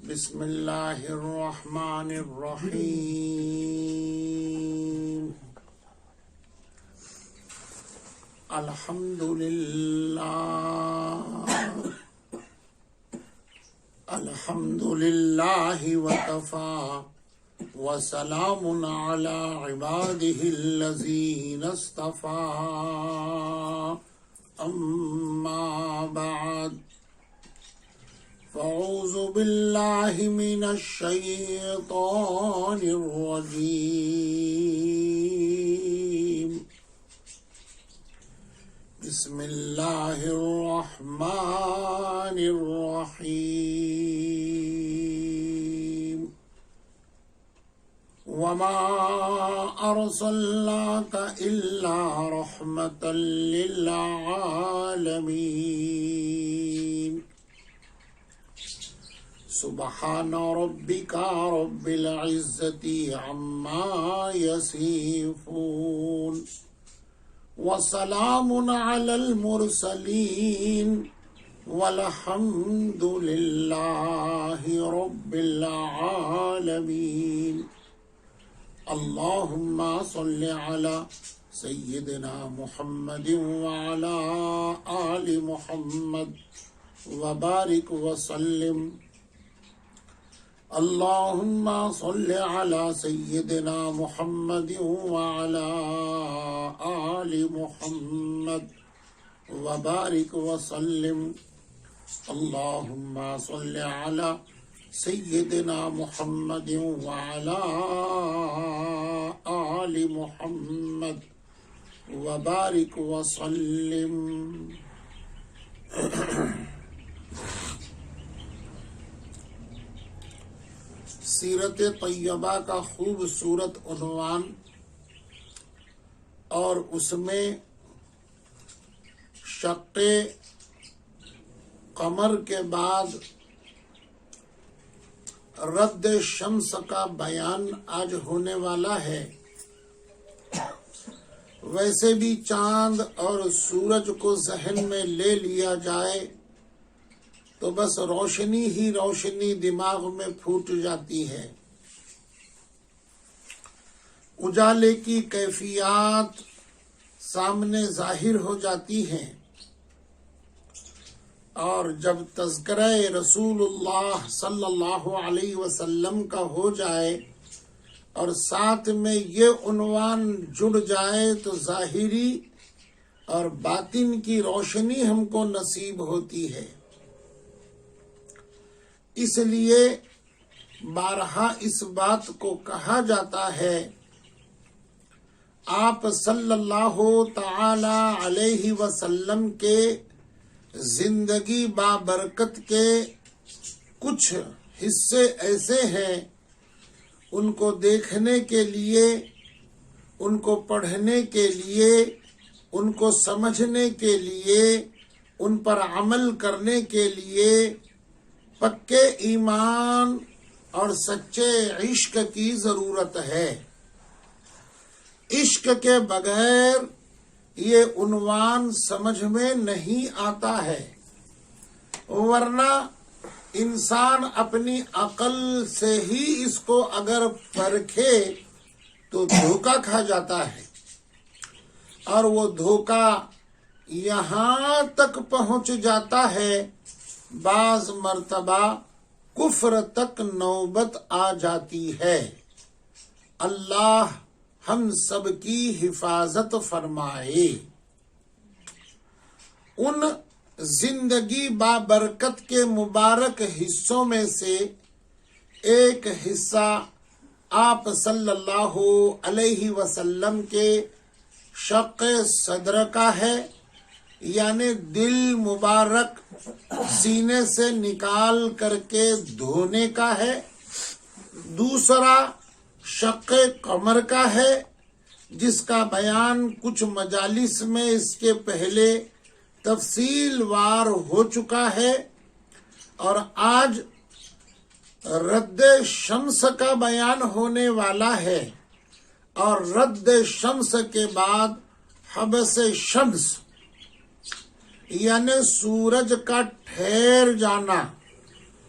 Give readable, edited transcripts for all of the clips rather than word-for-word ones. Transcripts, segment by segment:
بسم اللہ الرحمن الرحیم الحمد للہ وکفی وسلام علی عبادہ الذین اصطفی اما بعد فاعوذ باللہ من الشیطان الرجیم بسم اللہ الرحمن الرحیم وما ارسلناک الا رحمة للعالمین سبحان ربک رب العزة عما یصفون وسلام علی المرسلین والحمد للہ رب العالمین اللہم صل علی سیدنا محمد وعلی آل محمد وبارک وسلم اللہم صل علی سیدنا محمد وعلی آل محمد وبارک وسلم اللہم صل علی سیدنا محمد وعلی آل محمد وبارک وسلم سیرت طیبہ کا خوبصورت عنوان اور اس میں شق قمر کے بعد رد شمس کا بیان آج ہونے والا ہے۔ ویسے بھی چاند اور سورج کو ذہن میں لے لیا جائے تو بس روشنی ہی روشنی دماغ میں پھوٹ جاتی ہے، اجالے کی کیفیات سامنے ظاہر ہو جاتی ہیں، اور جب تذکرہ رسول اللہ صلی اللہ علیہ وسلم کا ہو جائے اور ساتھ میں یہ عنوان جڑ جائے تو ظاہری اور باطن کی روشنی ہم کو نصیب ہوتی ہے۔ اس لیے بارہا اس بات کو کہا جاتا ہے، آپ صلی اللہ تعالی علیہ وسلم کے زندگی بابرکت کے کچھ حصے ایسے ہیں، ان کو دیکھنے کے لیے، ان کو پڑھنے کے لیے، ان کو سمجھنے کے لیے، ان پر عمل کرنے کے لیے پکے ایمان اور سچے عشق کی ضرورت ہے۔ عشق کے بغیر یہ عنوان سمجھ میں نہیں آتا ہے، ورنہ انسان اپنی عقل سے ہی اس کو اگر پرکھے تو دھوکہ کھا جاتا ہے، اور وہ دھوکہ یہاں تک پہنچ جاتا ہے بعض مرتبہ کفر تک نوبت آ جاتی ہے۔ اللہ ہم سب کی حفاظت فرمائے۔ ان زندگی بابرکت کے مبارک حصوں میں سے ایک حصہ آپ صلی اللہ علیہ وسلم کے شق صدر کا ہے، یعنی دل مبارک سینے سے نکال کر کے دھونے کا ہے۔ دوسرا شق قمر کا ہے، جس کا بیان کچھ مجالس میں اس کے پہلے تفصیل وار ہو چکا ہے، اور آج رد شمس کا بیان ہونے والا ہے، اور رد شمس کے بعد حبس شمس یعنی سورج کا ٹھہر جانا،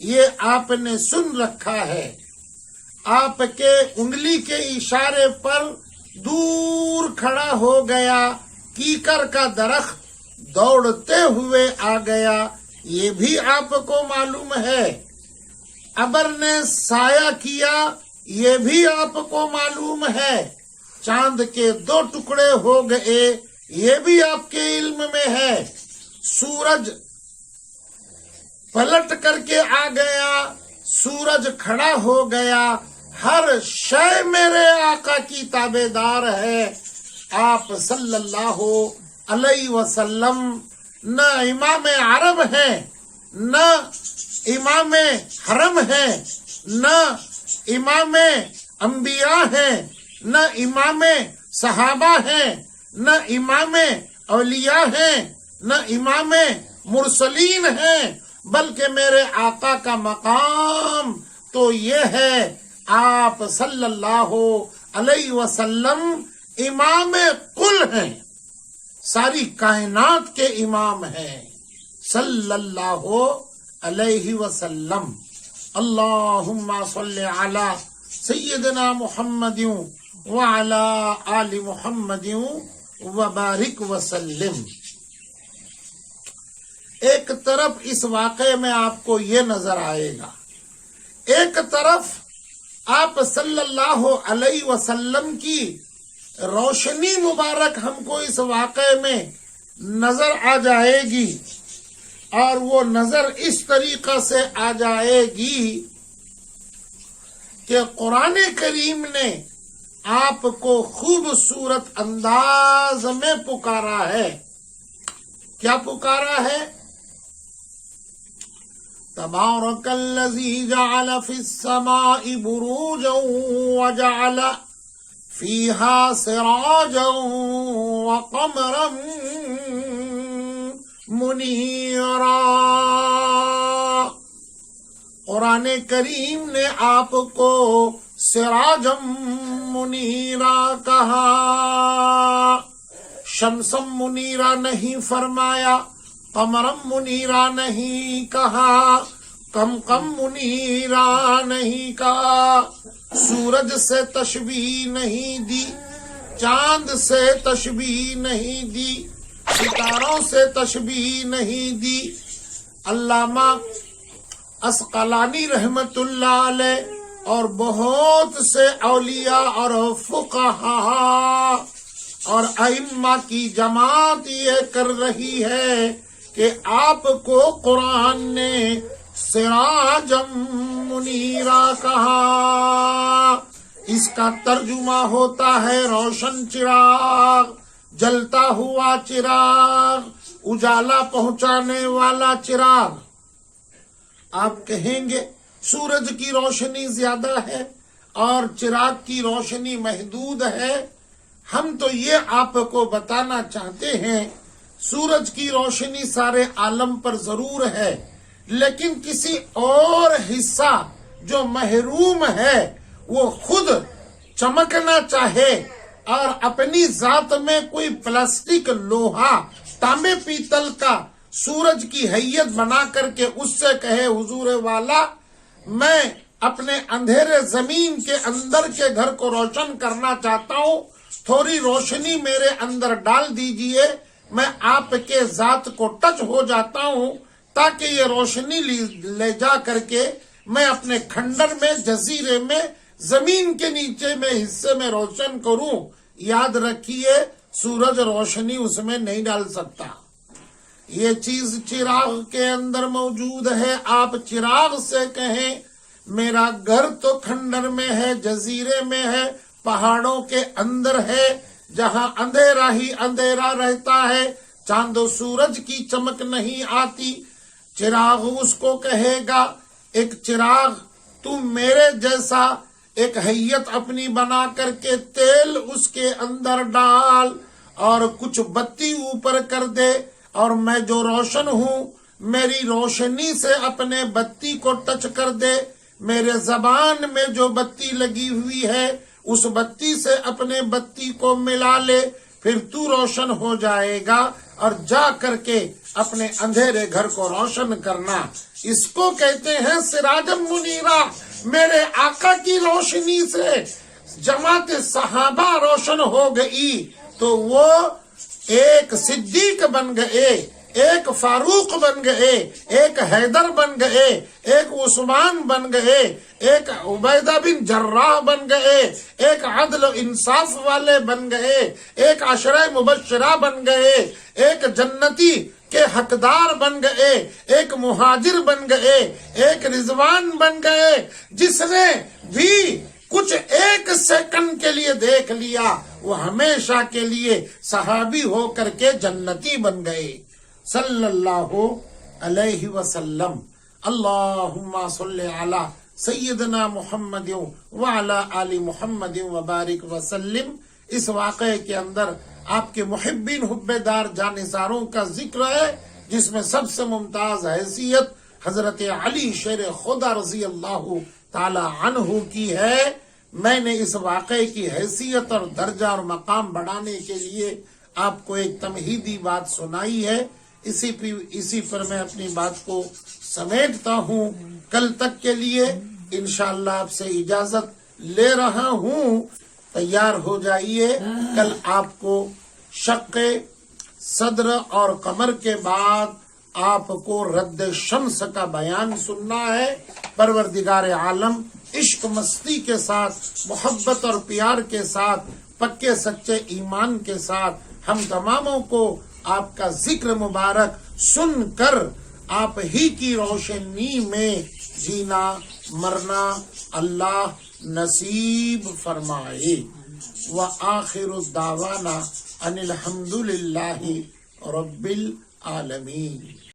یہ آپ نے سن رکھا ہے۔ آپ کے انگلی کے اشارے پر دور کھڑا ہو گیا کیکر کا درخت دوڑتے ہوئے آ گیا، یہ بھی آپ کو معلوم ہے۔ ابر نے سایہ کیا، یہ بھی آپ کو معلوم ہے۔ چاند کے 2 ٹکڑے ہو گئے، یہ بھی آپ کے علم میں ہے۔ سورج پلٹ کر کے آ گیا، سورج کھڑا ہو گیا، ہر شے میرے آقا کی تابعدار ہے۔ آپ صلی اللہ علیہ وسلم نہ امام عرب ہیں، نہ امام حرم ہیں، نہ امام انبیاء ہیں، نہ امام صحابہ ہیں، نہ امام اولیاء ہیں، نہ امام مرسلین ہیں، بلکہ میرے آقا کا مقام تو یہ ہے، آپ صلی اللہ علیہ وسلم امام کل ہیں، ساری کائنات کے امام ہیں، صلی اللہ علیہ وسلم۔ اللہم صلی علی سیدنا محمد وعلی آل محمد وبارک وسلم۔ ایک طرف اس واقعے میں آپ کو یہ نظر آئے گا، ایک طرف آپ صلی اللہ علیہ وسلم کی روشنی مبارک ہم کو اس واقعے میں نظر آ جائے گی، اور وہ نظر اس طریقہ سے آ جائے گی کہ قرآن کریم نے آپ کو خوبصورت انداز میں پکارا ہے۔ کیا پکارا ہے؟ تبارک الذی جعل فی السماء بروجا وجعل فیہا سراجا وقمرا منیرا۔ قرآن کریم نے آپ کو سراجم منیرا کہا، شمسم منیرا نہیں فرمایا، قمرم منیرا نہیں کہا، کم منیرا نہیں کہا، سورج سے تشبیہ نہیں دی، چاند سے تشبیہ نہیں دی، ستاروں سے تشبیہ نہیں دی۔ علامہ عسقلانی رحمت اللہ علیہ اور بہت سے اولیاء اور فقہاء اور ائمہ کی جماعت یہ کر رہی ہے کہ آپ کو قرآن نے سراجم منیرا کہا۔ اس کا ترجمہ ہوتا ہے روشن چراغ، جلتا ہوا چراغ، اجالا پہنچانے والا چراغ۔ آپ کہیں گے سورج کی روشنی زیادہ ہے اور چراغ کی روشنی محدود ہے۔ ہم تو یہ آپ کو بتانا چاہتے ہیں، سورج کی روشنی سارے عالم پر ضرور ہے، لیکن کسی اور حصہ جو محروم ہے وہ خود چمکنا چاہے اور اپنی ذات میں کوئی پلاسٹک، لوہا، تانبے، پیتل کا سورج کی حیت بنا کر کے اس سے کہے حضور والا میں اپنے اندھیرے زمین کے اندر کے گھر کو روشن کرنا چاہتا ہوں، تھوڑی روشنی میرے اندر ڈال دیجئے، میں آپ کے ذات کو ٹچ ہو جاتا ہوں تاکہ یہ روشنی لے جا کر کے میں اپنے کھنڈر میں، جزیرے میں، زمین کے نیچے میں حصے میں روشن کروں۔ یاد رکھیے سورج روشنی اس میں نہیں ڈال سکتا، یہ چیز چراغ کے اندر موجود ہے۔ آپ چراغ سے کہیں میرا گھر تو کھنڈر میں ہے، جزیرے میں ہے، پہاڑوں کے اندر ہے، جہاں اندھیرا ہی اندھیرا رہتا ہے، چاند و سورج کی چمک نہیں آتی۔ چراغ اس کو کہے گا ایک چراغ تم میرے جیسا ایک حیت اپنی بنا کر کے تیل اس کے اندر ڈال اور کچھ بتی اوپر کر دے، اور میں جو روشن ہوں میری روشنی سے اپنے بتی کو ٹچ کر دے، میرے زبان میں جو بتی لگی ہوئی ہے اس بتی سے اپنے بتی کو ملا لے، پھر تو روشن ہو جائے گا اور جا کر کے اپنے اندھیرے گھر کو روشن کرنا، اس کو کہتے ہیں سراجم منیرا۔ میرے آقا کی روشنی سے جماعت صحابہ روشن ہو گئی تو وہ ایک صدیق بن گئے، ایک فاروق بن گئے، ایک حیدر بن گئے، ایک عثمان بن گئے، ایک عبیدہ بن جراح بن گئے، ایک عدل و انصاف والے بن گئے، ایک عشرہ مبشرہ بن گئے، ایک جنتی کے حقدار بن گئے، ایک مہاجر بن گئے، ایک رضوان بن گئے۔ جس نے بھی کچھ ایک سیکنڈ کے لیے دیکھ لیا وہ ہمیشہ کے لیے صحابی ہو کر کے جنتی بن گئے۔ صلی اللہ علیہ وسلم۔ اللہم صلی علی سیدنا محمد وعلی آل محمد وبارک وسلم۔ اس واقعے کے اندر آپ کے محبین حبیدار جانثاروں کا ذکر ہے، جس میں سب سے ممتاز حیثیت حضرت علی شیر خدا رضی اللہ تعالی عنہ کی ہے۔ میں نے اس واقعے کی حیثیت اور درجہ اور مقام بڑھانے کے لیے آپ کو ایک تمہیدی بات سنائی ہے، اسی پر میں اپنی بات کو سمیٹتا ہوں۔ کل تک کے لیے انشاءاللہ آپ سے اجازت لے رہا ہوں، تیار ہو جائیے۔ کل آپ کو شق صدر اور قمر کے بعد آپ کو رد شمس کا بیان سننا ہے۔ پروردگار عالم عشق مستی کے ساتھ، محبت اور پیار کے ساتھ، پکے سچے ایمان کے ساتھ ہم تماموں کو آپ کا ذکر مبارک سن کر آپ ہی کی روشنی میں جینا مرنا اللہ نصیب فرمائے۔ وآخر دعوانا ان الحمد للہ رب العالمین۔